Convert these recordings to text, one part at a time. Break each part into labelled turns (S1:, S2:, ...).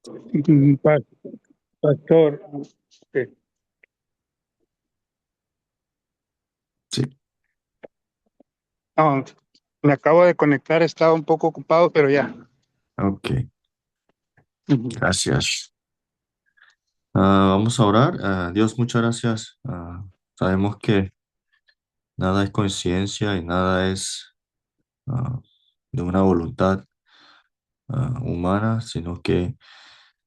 S1: Pa- Pastor, eh,
S2: Sí,
S1: no, me acabo de conectar, estaba un poco ocupado, pero ya.
S2: ok,
S1: Ujú.
S2: gracias. Vamos a orar. Dios, muchas gracias. Sabemos que nada es coincidencia y nada es ah, de una voluntad humana, sino que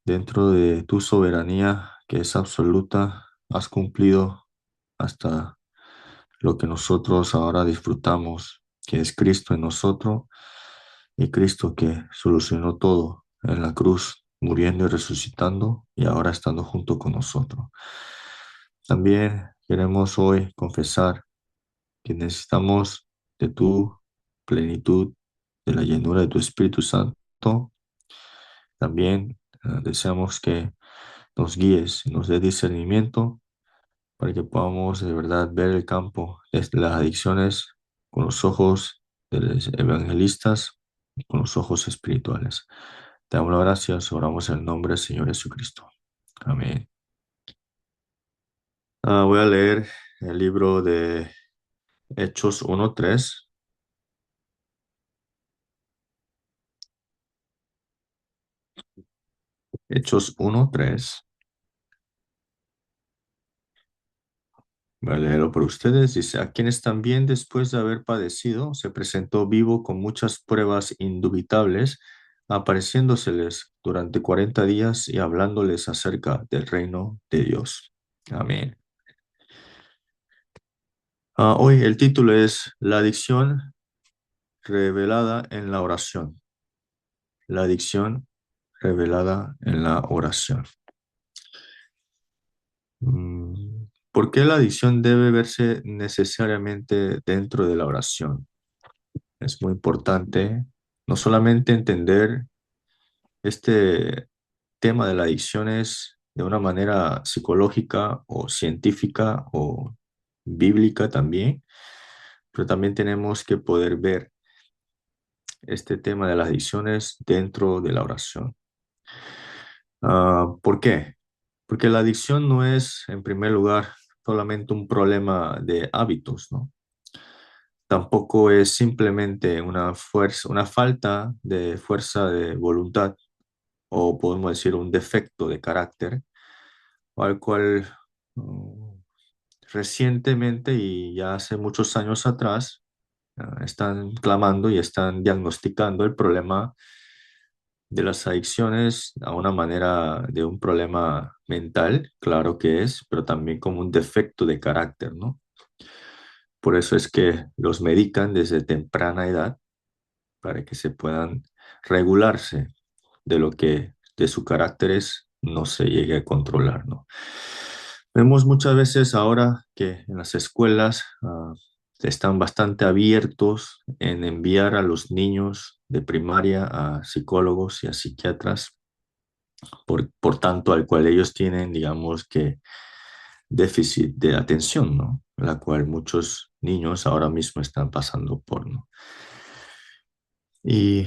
S2: dentro de tu soberanía, que es absoluta, has cumplido hasta lo que nosotros ahora disfrutamos, que es Cristo en nosotros y Cristo que solucionó todo en la cruz, muriendo y resucitando y ahora estando junto con nosotros. También queremos hoy confesar que necesitamos de tu plenitud, de la llenura de tu Espíritu Santo. También deseamos que nos guíes y nos dé discernimiento para que podamos de verdad ver el campo de las adicciones con los ojos de los evangelistas y con los ojos espirituales. Te damos las gracias, oramos en el nombre del Señor Jesucristo. Amén. Voy a leer el libro de Hechos 1:3. Hechos 1:3. Voy a leerlo por ustedes. Dice, a quienes también después de haber padecido, se presentó vivo con muchas pruebas indubitables, apareciéndoseles durante 40 días y hablándoles acerca del reino de Dios. Amén. Hoy el título es La adicción revelada en la oración. La adicción revelada en la oración. ¿Por qué la adicción debe verse necesariamente dentro de la oración? Es muy importante no solamente entender este tema de la adicción es de una manera psicológica o científica o bíblica también, pero también tenemos que poder ver este tema de las adicciones dentro de la oración. ¿Por qué? Porque la adicción no es, en primer lugar, solamente un problema de hábitos, ¿no? Tampoco es simplemente una fuerza, una falta de fuerza de voluntad o podemos decir un defecto de carácter, al cual mm, recientemente y ya hace muchos años atrás están clamando y están diagnosticando el problema de las adicciones a una manera de un problema mental, claro que es, pero también como un defecto de carácter, ¿no? Por eso es que los medican desde temprana edad para que se puedan regularse de lo que de su carácter es, no se llegue a controlar, ¿no? Vemos muchas veces ahora que en las escuelas están bastante abiertos en enviar a los niños de primaria a psicólogos y a psiquiatras, por tanto, al cual ellos tienen, digamos que, déficit de atención, ¿no? La cual muchos niños ahora mismo están pasando por, ¿no? Y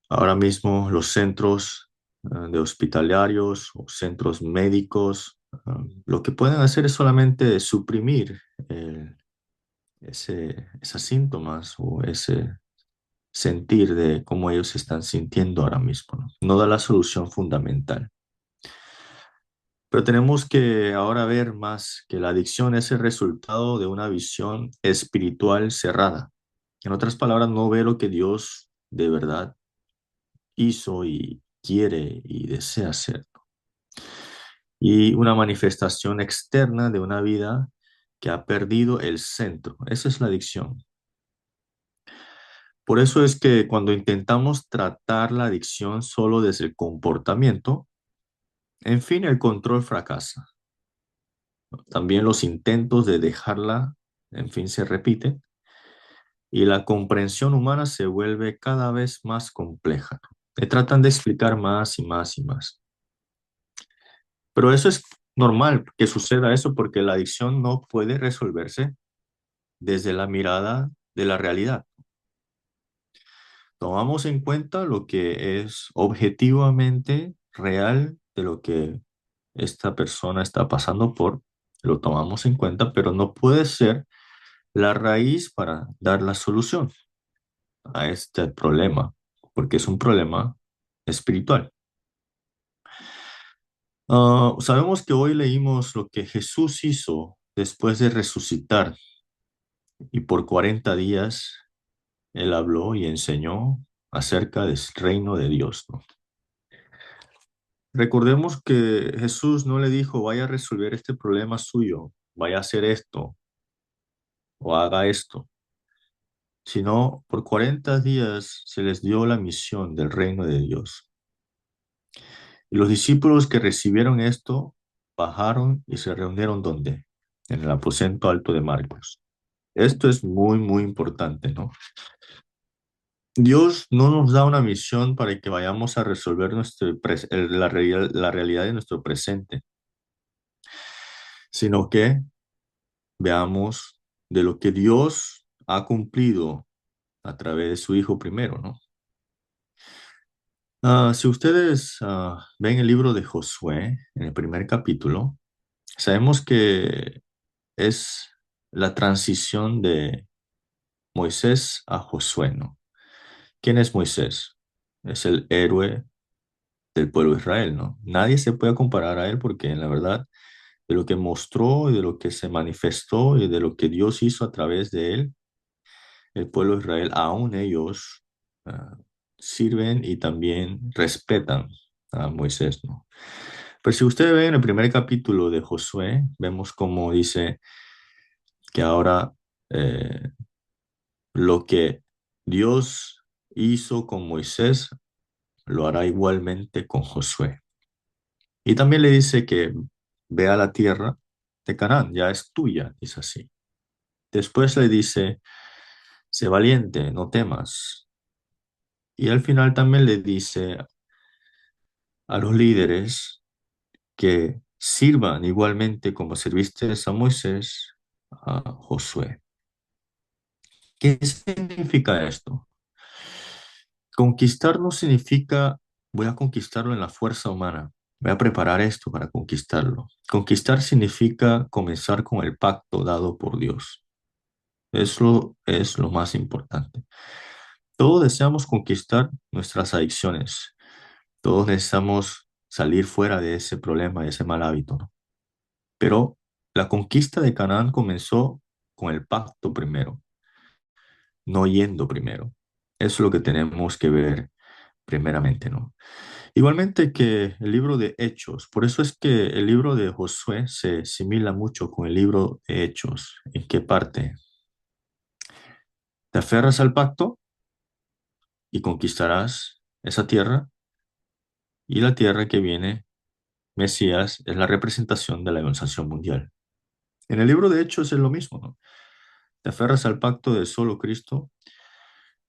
S2: ahora mismo los centros de hospitalarios o centros médicos, lo que pueden hacer es solamente suprimir esos síntomas o ese sentir de cómo ellos se están sintiendo ahora mismo, ¿no? No da la solución fundamental. Pero tenemos que ahora ver más que la adicción es el resultado de una visión espiritual cerrada. En otras palabras, no ver lo que Dios de verdad hizo y quiere y desea hacer. Y una manifestación externa de una vida que ha perdido el centro. Esa es la adicción. Por eso es que cuando intentamos tratar la adicción solo desde el comportamiento, en fin, el control fracasa. También los intentos de dejarla, en fin, se repiten y la comprensión humana se vuelve cada vez más compleja. Te tratan de explicar más y más y más. Pero eso es normal que suceda eso porque la adicción no puede resolverse desde la mirada de la realidad. Tomamos en cuenta lo que es objetivamente real de lo que esta persona está pasando por, lo tomamos en cuenta, pero no puede ser la raíz para dar la solución a este problema, porque es un problema espiritual. Sabemos que hoy leímos lo que Jesús hizo después de resucitar y por 40 días él habló y enseñó acerca del reino de Dios, ¿no? Recordemos que Jesús no le dijo, vaya a resolver este problema suyo, vaya a hacer esto o haga esto, sino por 40 días se les dio la misión del reino de Dios. Y los discípulos que recibieron esto bajaron y se reunieron ¿dónde? En el aposento alto de Marcos. Esto es muy, muy importante, ¿no? Dios no nos da una misión para que vayamos a resolver la realidad de nuestro presente, sino que veamos de lo que Dios ha cumplido a través de su Hijo primero, ¿no? Si ustedes ven el libro de Josué, en el primer capítulo, sabemos que es la transición de Moisés a Josué, ¿no? ¿Quién es Moisés? Es el héroe del pueblo de Israel, ¿no? Nadie se puede comparar a él porque en la verdad de lo que mostró y de lo que se manifestó y de lo que Dios hizo a través de él, el pueblo de Israel, aún ellos ah, sirven y también respetan a Moisés, ¿no? Pero si ustedes ven en el primer capítulo de Josué, vemos cómo dice que ahora eh, lo que Dios hizo con Moisés, lo hará igualmente con Josué. Y también le dice que vea la tierra de Canaán, ya es tuya, dice así. Después le dice, sé valiente, no temas. Y al final también le dice a los líderes que sirvan igualmente como serviste a Moisés, a Josué. ¿Qué significa esto? Conquistar no significa voy a conquistarlo en la fuerza humana. Voy a preparar esto para conquistarlo. Conquistar significa comenzar con el pacto dado por Dios. Eso es lo más importante. Todos deseamos conquistar nuestras adicciones. Todos deseamos salir fuera de ese problema, de ese mal hábito, ¿no? Pero la conquista de Canaán comenzó con el pacto primero, no yendo primero. Eso es lo que tenemos que ver primeramente, ¿no? Igualmente que el libro de Hechos, por eso es que el libro de Josué se asimila mucho con el libro de Hechos. ¿En qué parte? Te aferras al pacto y conquistarás esa tierra, y la tierra que viene, Mesías, es la representación de la evangelización mundial. En el libro de Hechos es lo mismo, ¿no? Te aferras al pacto de solo Cristo,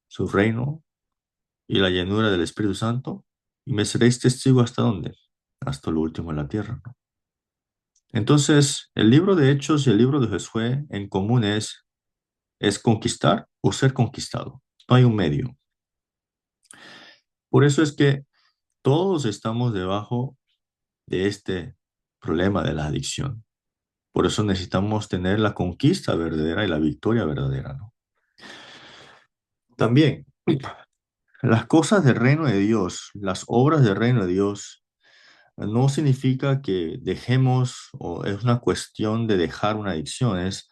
S2: su reino y la llenura del Espíritu Santo, y me seréis testigo hasta dónde, hasta lo último en la tierra, ¿no? Entonces, el libro de Hechos y el libro de Josué en común es conquistar o ser conquistado. No hay un medio. Por eso es que todos estamos debajo de este problema de la adicción. Por eso necesitamos tener la conquista verdadera y la victoria verdadera, ¿no? También, las cosas del reino de Dios, las obras del reino de Dios, no significa que dejemos o es una cuestión de dejar una adicción, es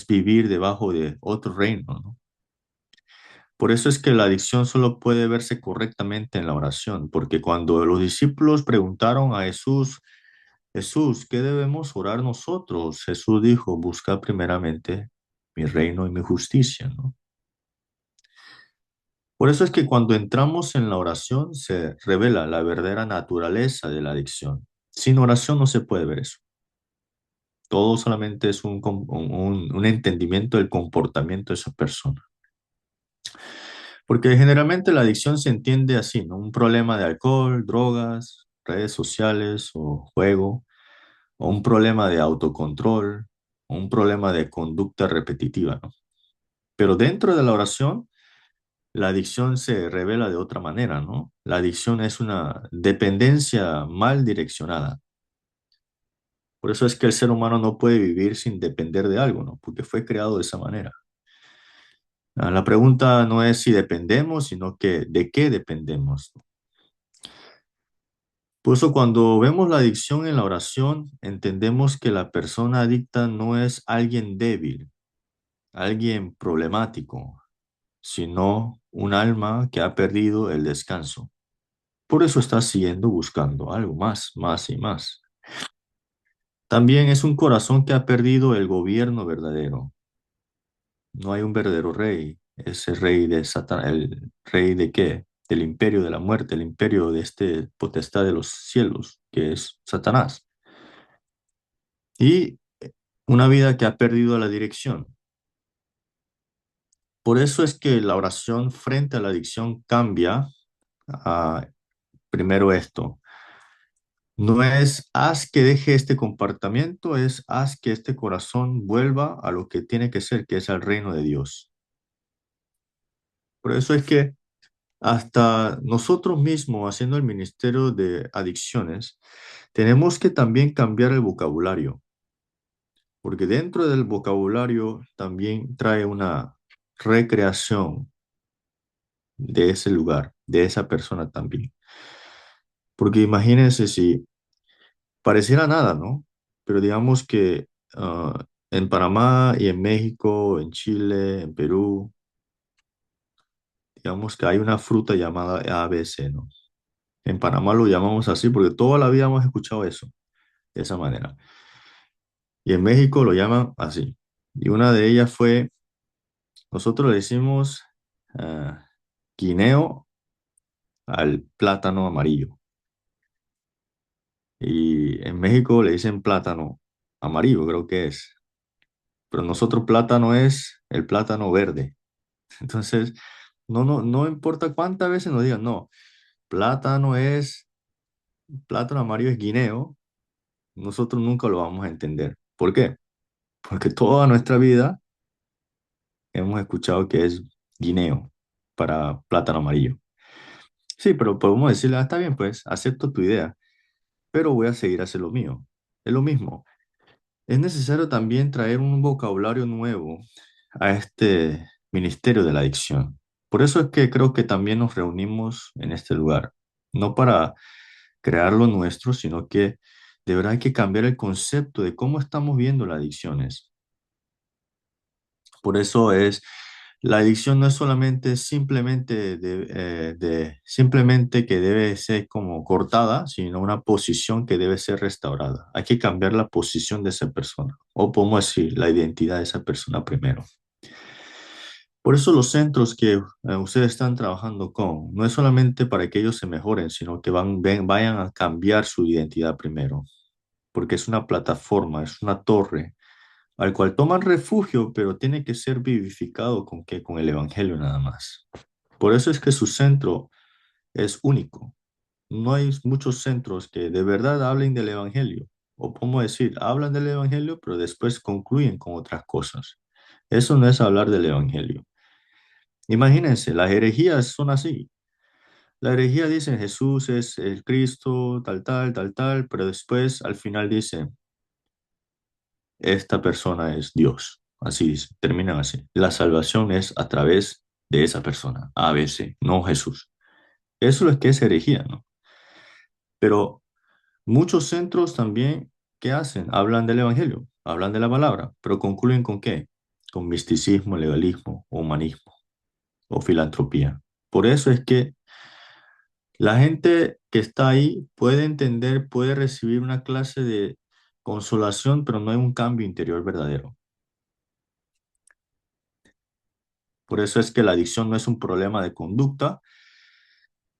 S2: vivir debajo de otro reino, ¿no? Por eso es que la adicción solo puede verse correctamente en la oración, porque cuando los discípulos preguntaron a Jesús, Jesús, ¿qué debemos orar nosotros? Jesús dijo, busca primeramente mi reino y mi justicia, ¿no? Por eso es que cuando entramos en la oración se revela la verdadera naturaleza de la adicción. Sin oración no se puede ver eso. Todo solamente es un entendimiento del comportamiento de esa persona. Porque generalmente la adicción se entiende así, ¿no? Un problema de alcohol, drogas, redes sociales o juego, o un problema de autocontrol, o un problema de conducta repetitiva, ¿no? Pero dentro de la oración la adicción se revela de otra manera, ¿no? La adicción es una dependencia mal direccionada. Por eso es que el ser humano no puede vivir sin depender de algo, ¿no? Porque fue creado de esa manera. La pregunta no es si dependemos, sino que de qué dependemos. Por eso cuando vemos la adicción en la oración, entendemos que la persona adicta no es alguien débil, alguien problemático, sino un alma que ha perdido el descanso. Por eso está siguiendo buscando algo más, más y más. También es un corazón que ha perdido el gobierno verdadero. No hay un verdadero rey. Es el rey de Satán. ¿El rey de qué? Del imperio de la muerte, el imperio de este potestad de los cielos, que es Satanás. Y una vida que ha perdido la dirección. Por eso es que la oración frente a la adicción cambia a, primero esto. No es haz que deje este comportamiento, es haz que este corazón vuelva a lo que tiene que ser, que es al reino de Dios. Por eso es que hasta nosotros mismos, haciendo el ministerio de adicciones, tenemos que también cambiar el vocabulario, porque dentro del vocabulario también trae una recreación de ese lugar, de esa persona también. Porque imagínense si pareciera nada, ¿no? Pero digamos que en Panamá y en México, en Chile, en Perú, digamos que hay una fruta llamada ABC, ¿no? En Panamá lo llamamos así porque toda la vida hemos escuchado eso, de esa manera. Y en México lo llaman así. Y una de ellas fue, nosotros le decimos ah, guineo al plátano amarillo. Y en México le dicen plátano amarillo, creo que es. Pero nosotros plátano es el plátano verde. Entonces, no importa cuántas veces nos digan, no, plátano es, plátano amarillo es guineo, nosotros nunca lo vamos a entender. ¿Por qué? Porque toda nuestra vida hemos escuchado que es guineo para plátano amarillo. Sí, pero podemos decirle, está bien, pues, acepto tu idea, pero voy a seguir a hacer lo mío. Es lo mismo. Es necesario también traer un vocabulario nuevo a este ministerio de la adicción. Por eso es que creo que también nos reunimos en este lugar, no para crear lo nuestro, sino que de verdad hay que cambiar el concepto de cómo estamos viendo las adicciones. Por eso es, la adicción no es solamente simplemente simplemente que debe ser como cortada, sino una posición que debe ser restaurada. Hay que cambiar la posición de esa persona, o podemos decir, la identidad de esa persona primero. Por eso los centros que ustedes están trabajando con, no es solamente para que ellos se mejoren, sino que vayan a cambiar su identidad primero, porque es una plataforma, es una torre al cual toman refugio, pero tiene que ser vivificado con qué, con el evangelio nada más. Por eso es que su centro es único. No hay muchos centros que de verdad hablen del evangelio, o como decir, hablan del evangelio, pero después concluyen con otras cosas. Eso no es hablar del evangelio. Imagínense, las herejías son así. La herejía dice Jesús es el Cristo, tal, tal, pero después al final dice, esta persona es Dios. Así dice, terminan así. La salvación es a través de esa persona, a veces, no Jesús. Eso es que es herejía, ¿no? Pero muchos centros también, ¿qué hacen? Hablan del evangelio, hablan de la palabra, pero concluyen con qué? Con misticismo, legalismo, humanismo o filantropía. Por eso es que la gente que está ahí puede entender, puede recibir una clase de consolación, pero no hay un cambio interior verdadero. Por eso es que la adicción no es un problema de conducta,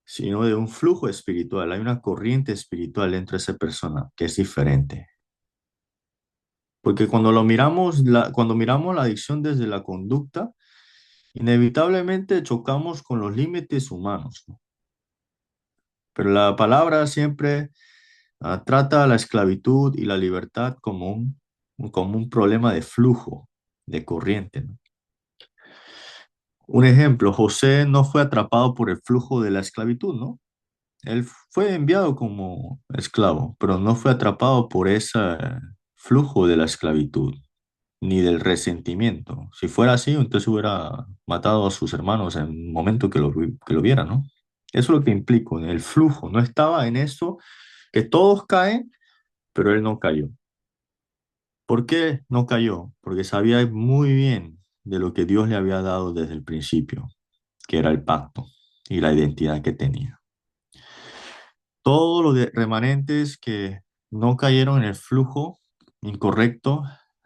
S2: sino de un flujo espiritual. Hay una corriente espiritual dentro de esa persona que es diferente. Porque cuando cuando miramos la adicción desde la conducta, inevitablemente chocamos con los límites humanos, ¿no? Pero la palabra siempre trata la esclavitud y la libertad como un problema de flujo, de corriente, ¿no? Un ejemplo, José no fue atrapado por el flujo de la esclavitud, ¿no? Él fue enviado como esclavo, pero no fue atrapado por ese flujo de la esclavitud, ni del resentimiento. Si fuera así, entonces hubiera matado a sus hermanos en el momento que lo viera, ¿no? Eso es lo que implica, el flujo. No estaba en eso que todos caen, pero él no cayó. ¿Por qué no cayó? Porque sabía muy bien de lo que Dios le había dado desde el principio, que era el pacto y la identidad que tenía. Todos los remanentes que no cayeron en el flujo incorrecto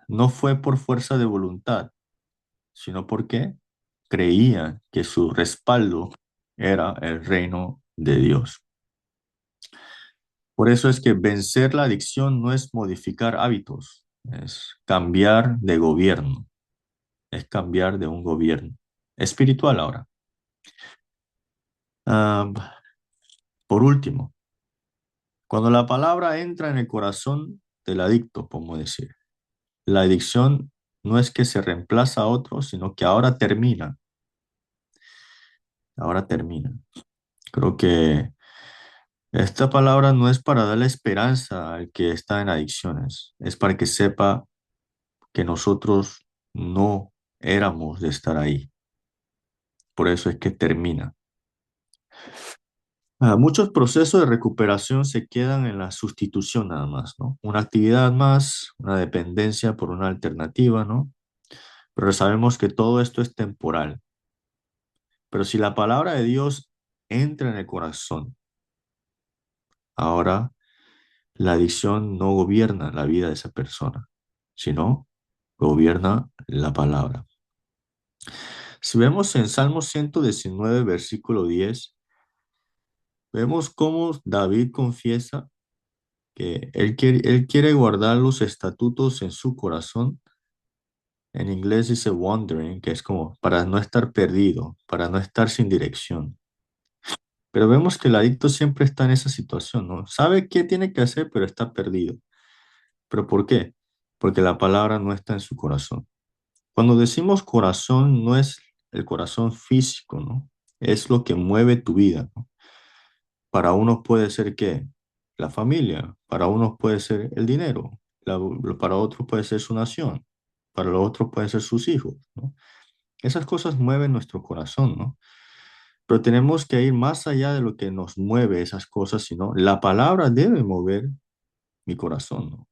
S2: no fue por fuerza de voluntad, sino porque creían que su respaldo era el reino de Dios. Por eso es que vencer la adicción no es modificar hábitos, es cambiar de gobierno, es cambiar de un gobierno espiritual ahora. Ah, por último, cuando la palabra entra en el corazón del adicto, podemos decir, la adicción no es que se reemplaza a otro, sino que ahora termina, ahora termina. Creo que esta palabra no es para darle esperanza al que está en adicciones, es para que sepa que nosotros no éramos de estar ahí. Por eso es que termina. Muchos procesos de recuperación se quedan en la sustitución nada más, ¿no? Una actividad más, una dependencia por una alternativa, ¿no? Pero sabemos que todo esto es temporal. Pero si la palabra de Dios entra en el corazón, ahora la adicción no gobierna la vida de esa persona, sino gobierna la palabra. Si vemos en Salmo 119, versículo 10, vemos cómo David confiesa que él quiere guardar los estatutos en su corazón. En inglés dice wandering, que es como para no estar perdido, para no estar sin dirección. Pero vemos que el adicto siempre está en esa situación, ¿no? Sabe qué tiene que hacer, pero está perdido. ¿Pero por qué? Porque la palabra no está en su corazón. Cuando decimos corazón, no es el corazón físico, ¿no? Es lo que mueve tu vida, ¿no? Para unos puede ser ¿qué? La familia, para unos puede ser el dinero, para otros puede ser su nación, para los otros pueden ser sus hijos, ¿no? Esas cosas mueven nuestro corazón, ¿no? Pero tenemos que ir más allá de lo que nos mueve esas cosas, sino la palabra debe mover mi corazón, ¿no?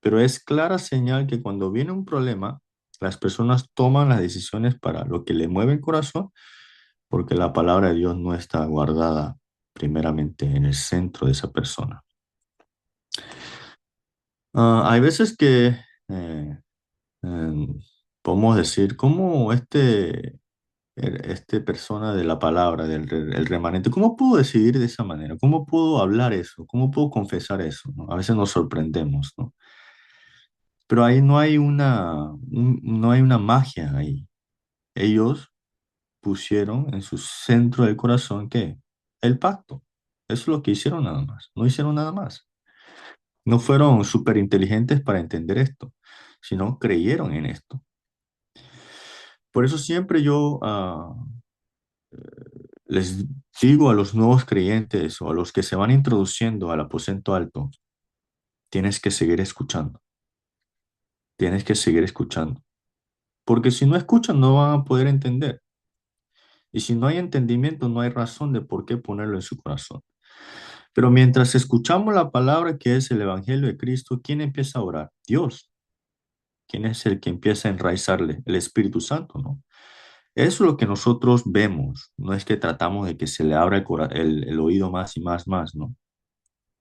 S2: Pero es clara señal que cuando viene un problema, las personas toman las decisiones para lo que le mueve el corazón, porque la palabra de Dios no está guardada primeramente en el centro de esa persona. Hay veces que eh, em, podemos decir, ¿cómo este persona de la palabra, el remanente, cómo pudo decidir de esa manera? ¿Cómo pudo hablar eso? ¿Cómo pudo confesar eso? ¿No? A veces nos sorprendemos, ¿no? Pero ahí no hay una magia ahí. Ellos pusieron en su centro del corazón, ¿qué? El pacto. Eso es lo que hicieron nada más. No hicieron nada más. No fueron súper inteligentes para entender esto, sino creyeron en esto. Por eso siempre yo les digo a los nuevos creyentes o a los que se van introduciendo al aposento alto, tienes que seguir escuchando, tienes que seguir escuchando. Porque si no escuchan, no van a poder entender. Y si no hay entendimiento, no hay razón de por qué ponerlo en su corazón. Pero mientras escuchamos la palabra que es el Evangelio de Cristo, ¿quién empieza a orar? Dios. ¿Quién es el que empieza a enraizarle? El Espíritu Santo, ¿no? Eso es lo que nosotros vemos. No es que tratamos de que se le abra el oído más y más, más, ¿no?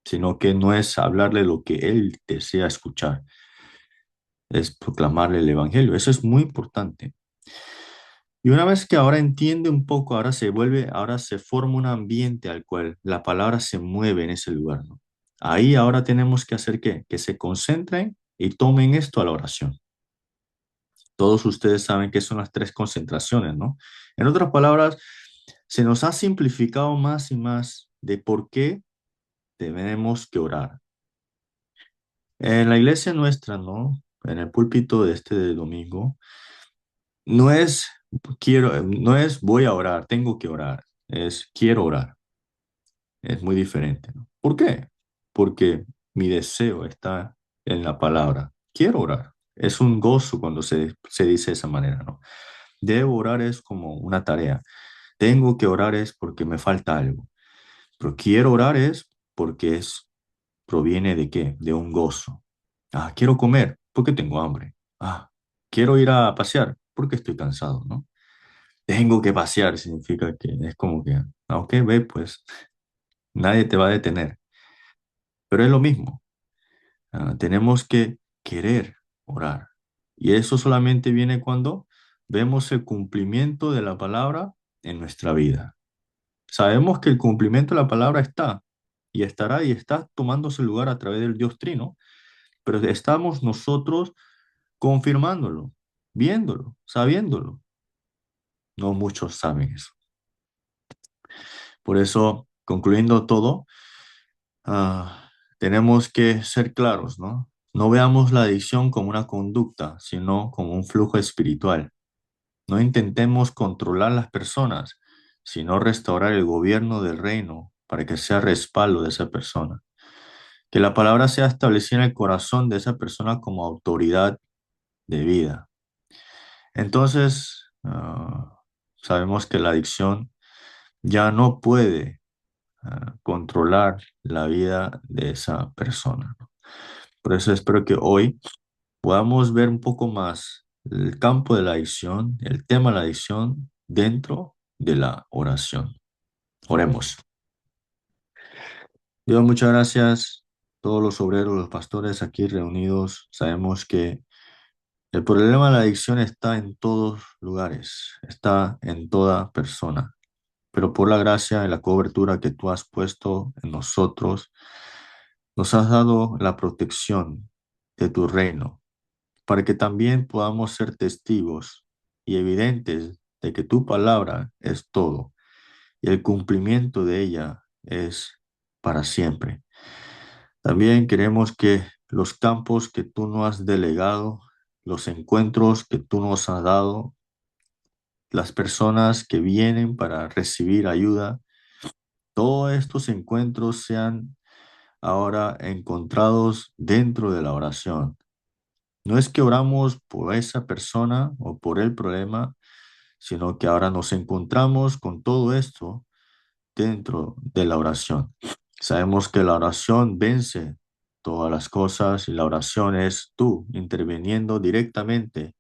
S2: Sino que no es hablarle lo que Él desea escuchar, es proclamarle el Evangelio. Eso es muy importante. Y una vez que ahora entiende un poco, ahora se forma un ambiente al cual la palabra se mueve en ese lugar, ¿no? Ahí ahora tenemos que hacer ¿qué? Que se concentren y tomen esto a la oración. Todos ustedes saben que son las tres concentraciones, ¿no? En otras palabras, se nos ha simplificado más y más de por qué tenemos que orar. En la iglesia nuestra, ¿no? En el púlpito de este domingo, no es quiero, no es voy a orar, tengo que orar, es quiero orar. Es muy diferente, ¿no? ¿Por qué? Porque mi deseo está en la palabra. Quiero orar. Es un gozo cuando se dice de esa manera, ¿no? Debo orar es como una tarea. Tengo que orar es porque me falta algo. Pero quiero orar es porque proviene de qué? De un gozo. Ah, quiero comer porque tengo hambre. Ah, quiero ir a pasear porque estoy cansado, ¿no? Tengo que pasear significa que es como que, ok, ve, pues nadie te va a detener. Pero es lo mismo. Tenemos que querer orar. Y eso solamente viene cuando vemos el cumplimiento de la palabra en nuestra vida. Sabemos que el cumplimiento de la palabra está y estará y está tomándose lugar a través del Dios Trino, pero estamos nosotros confirmándolo, viéndolo, sabiéndolo. No muchos saben eso. Por eso, concluyendo todo, tenemos que ser claros, ¿no? No veamos la adicción como una conducta, sino como un flujo espiritual. No intentemos controlar las personas, sino restaurar el gobierno del reino para que sea respaldo de esa persona. Que la palabra sea establecida en el corazón de esa persona como autoridad de vida. Entonces, sabemos que la adicción ya no puede controlar la vida de esa persona, ¿no? Por eso espero que hoy podamos ver un poco más el campo de la adicción, el tema de la adicción dentro de la oración. Oremos. Dios, muchas gracias. Todos los obreros, los pastores aquí reunidos, sabemos que el problema de la adicción está en todos lugares, está en toda persona. Pero por la gracia y la cobertura que tú has puesto en nosotros, nos has dado la protección de tu reino, para que también podamos ser testigos y evidentes de que tu palabra es todo y el cumplimiento de ella es para siempre. También queremos que los campos que tú nos has delegado, los encuentros que tú nos has dado, las personas que vienen para recibir ayuda, todos estos encuentros sean ahora encontrados dentro de la oración. No es que oramos por esa persona o por el problema, sino que ahora nos encontramos con todo esto dentro de la oración. Sabemos que la oración vence todas las cosas y la oración es tú interviniendo directamente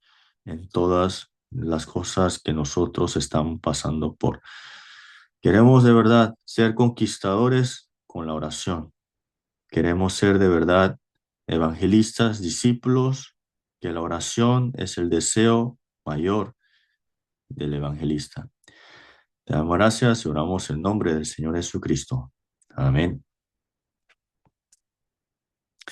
S2: en todas las cosas que nosotros estamos pasando por. Queremos de verdad ser conquistadores con la oración. Queremos ser de verdad evangelistas, discípulos, que la oración es el deseo mayor del evangelista. Te damos gracias y oramos en nombre del Señor Jesucristo. Amén.